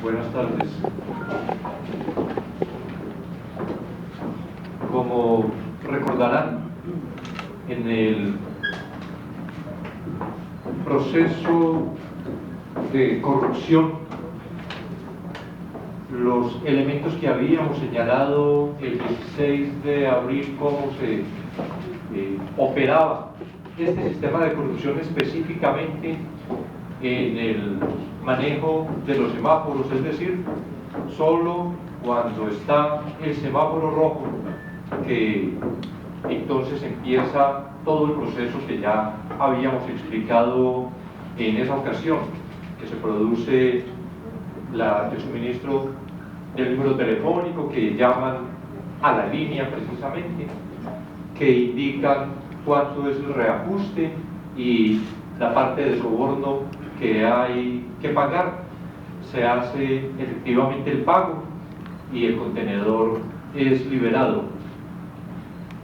Buenas tardes. Como recordarán, en el proceso de corrupción, los elementos que habíamos señalado el 16 de abril, cómo se operaba este sistema de corrupción específicamente en el manejo de los semáforos, es decir, solo cuando está el semáforo rojo, que entonces empieza todo el proceso que ya habíamos explicado en esa ocasión, que se produce el suministro del número telefónico, que llaman a la línea precisamente, que indican cuánto es el reajuste y la parte de soborno que hay que pagar. Se hace efectivamente el pago y el contenedor es liberado.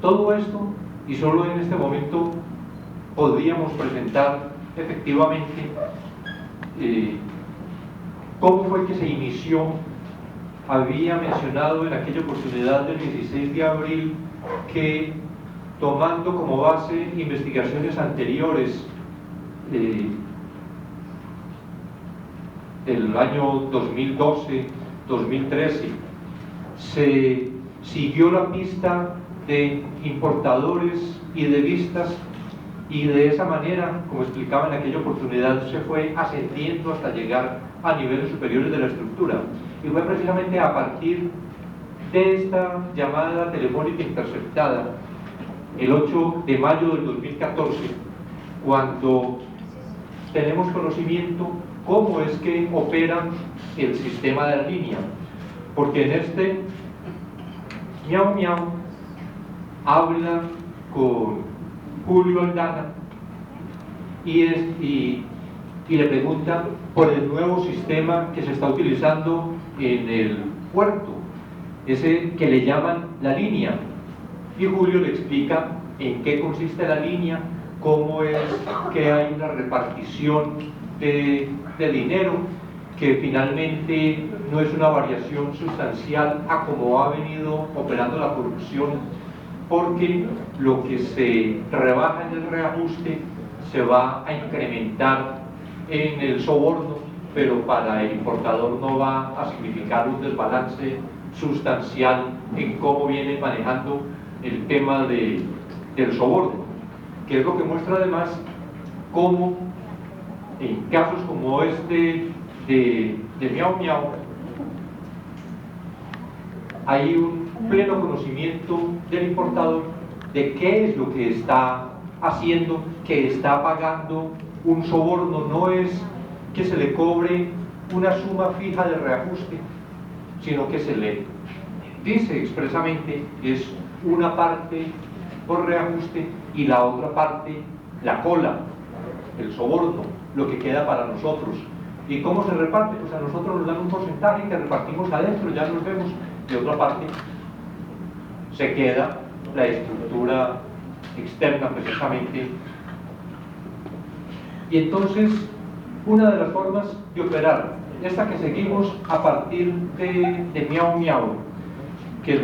Todo esto, y solo en este momento podríamos presentar efectivamente cómo fue que se inició. Había mencionado en aquella oportunidad del 16 de abril que, tomando como base investigaciones anteriores del año 2012, 2013, se siguió la pista de importadores y de vistas, y de esa manera, como explicaba en aquella oportunidad, se fue ascendiendo hasta llegar a niveles superiores de la estructura. Y fue precisamente a partir de esta llamada telefónica interceptada, el 8 de mayo del 2014, cuando tenemos conocimiento cómo es que opera el sistema de la línea. Porque en este Miau Miau habla con Julio Aldana y le pregunta por el nuevo sistema que se está utilizando en el puerto, ese que le llaman la línea. Y Julio le explica en qué consiste la línea, cómo es que hay una repartición de dinero, que finalmente no es una variación sustancial a como ha venido operando la corrupción, porque lo que se rebaja en el reajuste se va a incrementar en el soborno, pero para el importador no va a significar un desbalance sustancial en cómo viene manejando el tema del soborno, que es lo que muestra además cómo en casos como este de Miau Miau hay un pleno conocimiento del importador de qué es lo que está haciendo, que está pagando un soborno. No es que se le cobre una suma fija de reajuste, sino que se le dice expresamente es una parte por reajuste y la otra parte, la cola, el soborno, lo que queda para nosotros. ¿Y cómo se reparte? Pues a nosotros nos dan un porcentaje que repartimos adentro, ya nos vemos. De otra parte se queda la estructura externa precisamente. Y entonces, una de las formas de operar, esta que seguimos a partir de Miau Miau, que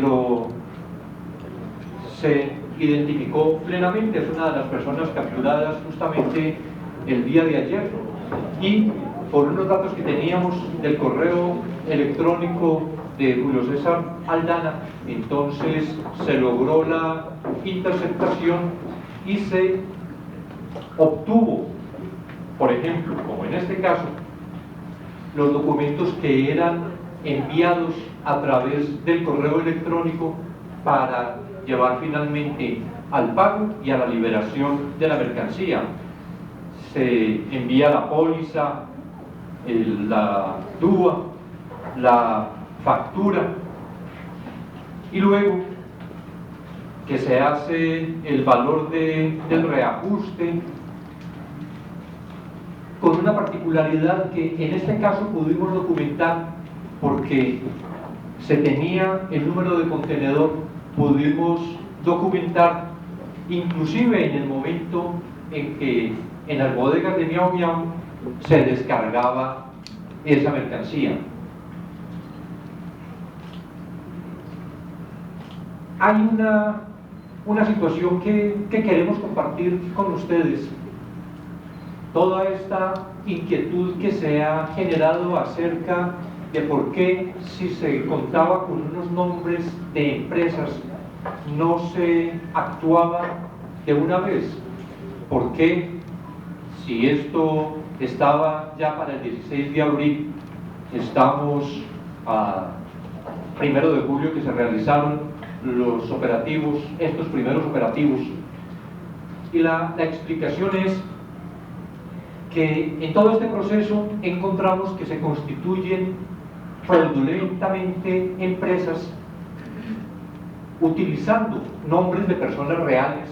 se identificó plenamente, es una de las personas capturadas justamente el día de ayer, y por unos datos que teníamos del correo electrónico de Julio César Aldana, entonces se logró la interceptación y se obtuvo, por ejemplo, como en este caso, los documentos que eran enviados a través del correo electrónico para llevar finalmente al pago y a la liberación de la mercancía. Se envía la póliza, la DUA, la factura, y luego que se hace el valor del reajuste, con una particularidad que en este caso pudimos documentar porque se tenía el número de contenedor, pudimos documentar inclusive en el momento en que en las bodegas de Miau Miau se descargaba esa mercancía. hay una situación que queremos compartir con ustedes. Toda esta inquietud que se ha generado acerca de por qué, si se contaba con unos nombres de empresas, no se actuaba de una vez. ¿Por qué, si esto estaba ya para el 16 de abril, estamos a 1 de julio que se realizaron los operativos, estos primeros operativos? Y la explicación es que en todo este proceso encontramos que se constituyen fraudulentamente empresas utilizando nombres de personas reales,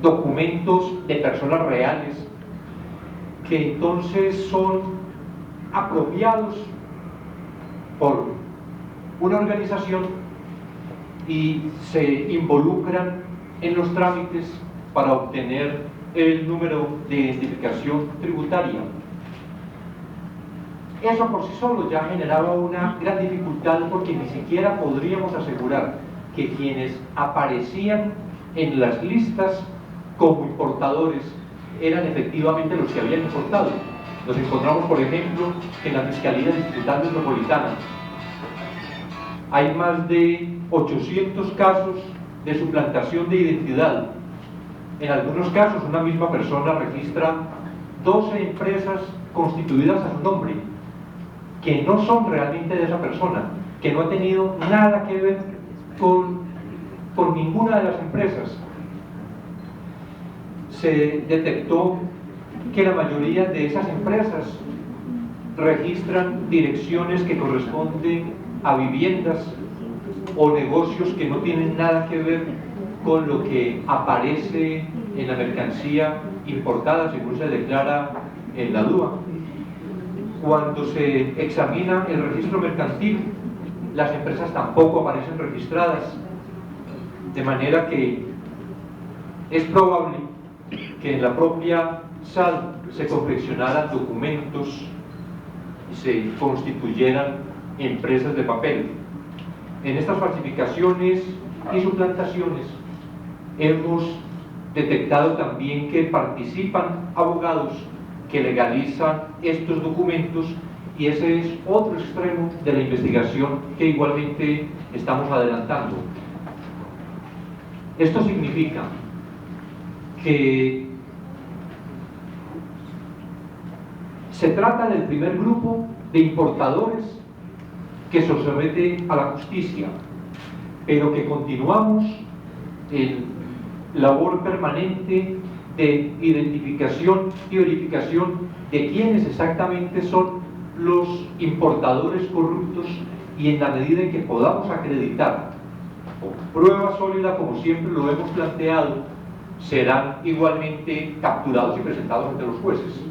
documentos de personas reales, que entonces son apropiados por una organización y se involucran en los trámites para obtener el número de identificación tributaria. Eso por sí solo ya generaba una gran dificultad, porque ni siquiera podríamos asegurar que quienes aparecían en las listas como importadores eran efectivamente los que habían importado. Nos encontramos, por ejemplo, que en la Fiscalía Distrital Metropolitana hay más de 800 casos de suplantación de identidad. En algunos casos, una misma persona registra 12 empresas constituidas a su nombre, que no son realmente de esa persona, que no ha tenido nada que ver con ninguna de las empresas. Se detectó que la mayoría de esas empresas registran direcciones que corresponden a viviendas o negocios que no tienen nada que ver con lo que aparece en la mercancía importada, según se declara en la DUA. Cuando se examina el registro mercantil, las empresas tampoco aparecen registradas, de manera que es probable que en la propia SAL se confeccionaran documentos y se constituyeran empresas de papel. En estas falsificaciones y suplantaciones hemos detectado también que participan abogados que legalizan estos documentos, y ese es otro extremo de la investigación que igualmente estamos adelantando. Esto significa que se trata del primer grupo de importadores que se somete a la justicia, pero que continuamos en labor permanente de identificación y verificación de quiénes exactamente son los importadores corruptos, y en la medida en que podamos acreditar con prueba sólida, como siempre lo hemos planteado, serán igualmente capturados y presentados ante los jueces.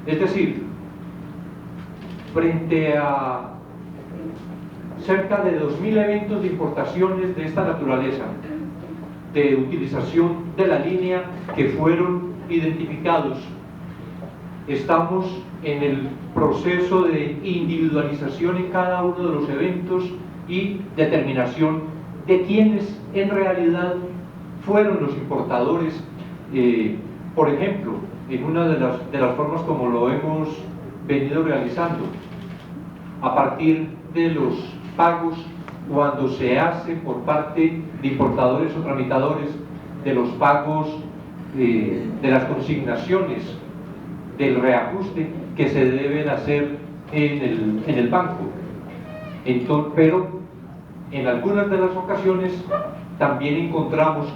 Es decir, frente a cerca de 2.000 eventos de importaciones de esta naturaleza, de utilización de la línea, que fueron identificados, estamos en el proceso de individualización en cada uno de los eventos y determinación de quiénes en realidad fueron los importadores. Por ejemplo, en una de las formas como lo hemos venido realizando, a partir de los pagos, cuando se hace por parte de importadores o tramitadores, de los pagos de las consignaciones del reajuste que se deben hacer en el banco. Entonces, pero en algunas de las ocasiones también encontramos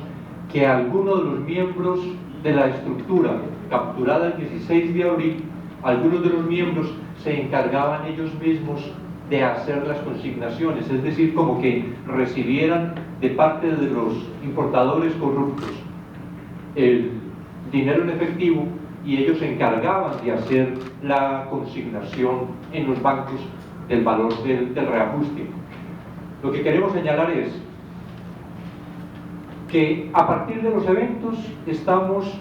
que algunos de los miembros de la estructura capturada el 16 de abril, algunos de los miembros se encargaban ellos mismos de hacer las consignaciones, es decir, como que recibieran de parte de los importadores corruptos el dinero en efectivo, y ellos se encargaban de hacer la consignación en los bancos del valor del reajuste. Lo que queremos señalar es que a partir de los eventos estamos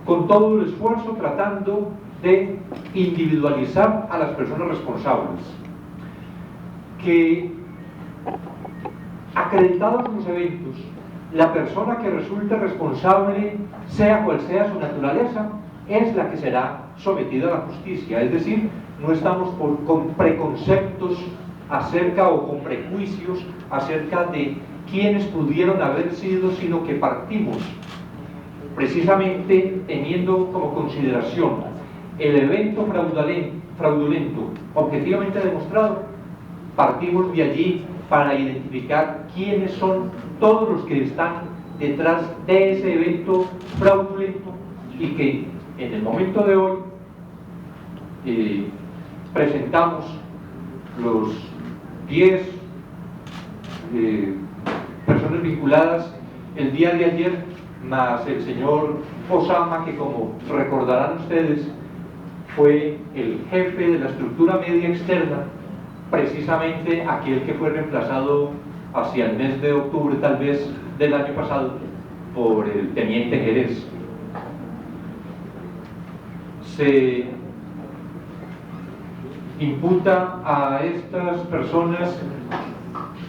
con todo el esfuerzo tratando de individualizar a las personas responsables, que acreditados los eventos, la persona que resulte responsable, sea cual sea su naturaleza, es la que será sometida a la justicia. Es decir, no estamos con preconceptos acerca o con prejuicios acerca de quiénes pudieron haber sido, sino que partimos precisamente teniendo como consideración el evento fraudulento objetivamente demostrado. Partimos de allí para identificar quiénes son todos los que están detrás de ese evento fraudulento y que en el momento de hoy presentamos los 10 personas vinculadas el día de ayer, más el señor Osama, que como recordarán ustedes fue el jefe de la estructura media externa, precisamente aquel que fue reemplazado hacia el mes de octubre tal vez del año pasado por el teniente Jerez. Se imputa a estas personas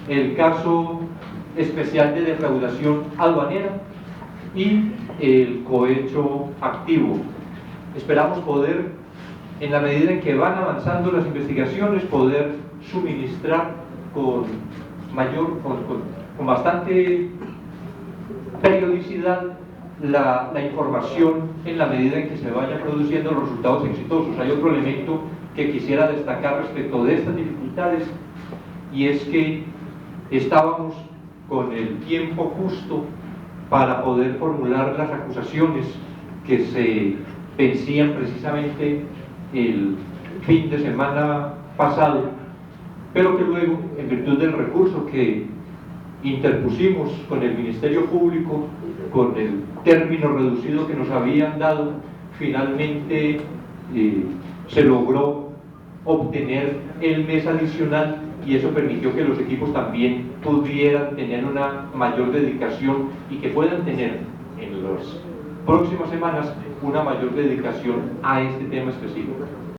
el caso especial de defraudación aduanera y el cohecho activo. Esperamos poder, en la medida en que van avanzando las investigaciones, poder suministrar con bastante periodicidad la información en la medida en que se vayan produciendo los resultados exitosos. Hay otro elemento que quisiera destacar respecto de estas dificultades, y es que estábamos con el tiempo justo para poder formular las acusaciones que se vencían precisamente el fin de semana pasado, pero que luego, en virtud del recurso que interpusimos con el Ministerio Público, con el término reducido que nos habían dado, finalmente se logró obtener el mes adicional, y eso permitió que los equipos también pudieran tener una mayor dedicación y que puedan tener en las próximas semanas una mayor dedicación a este tema específico.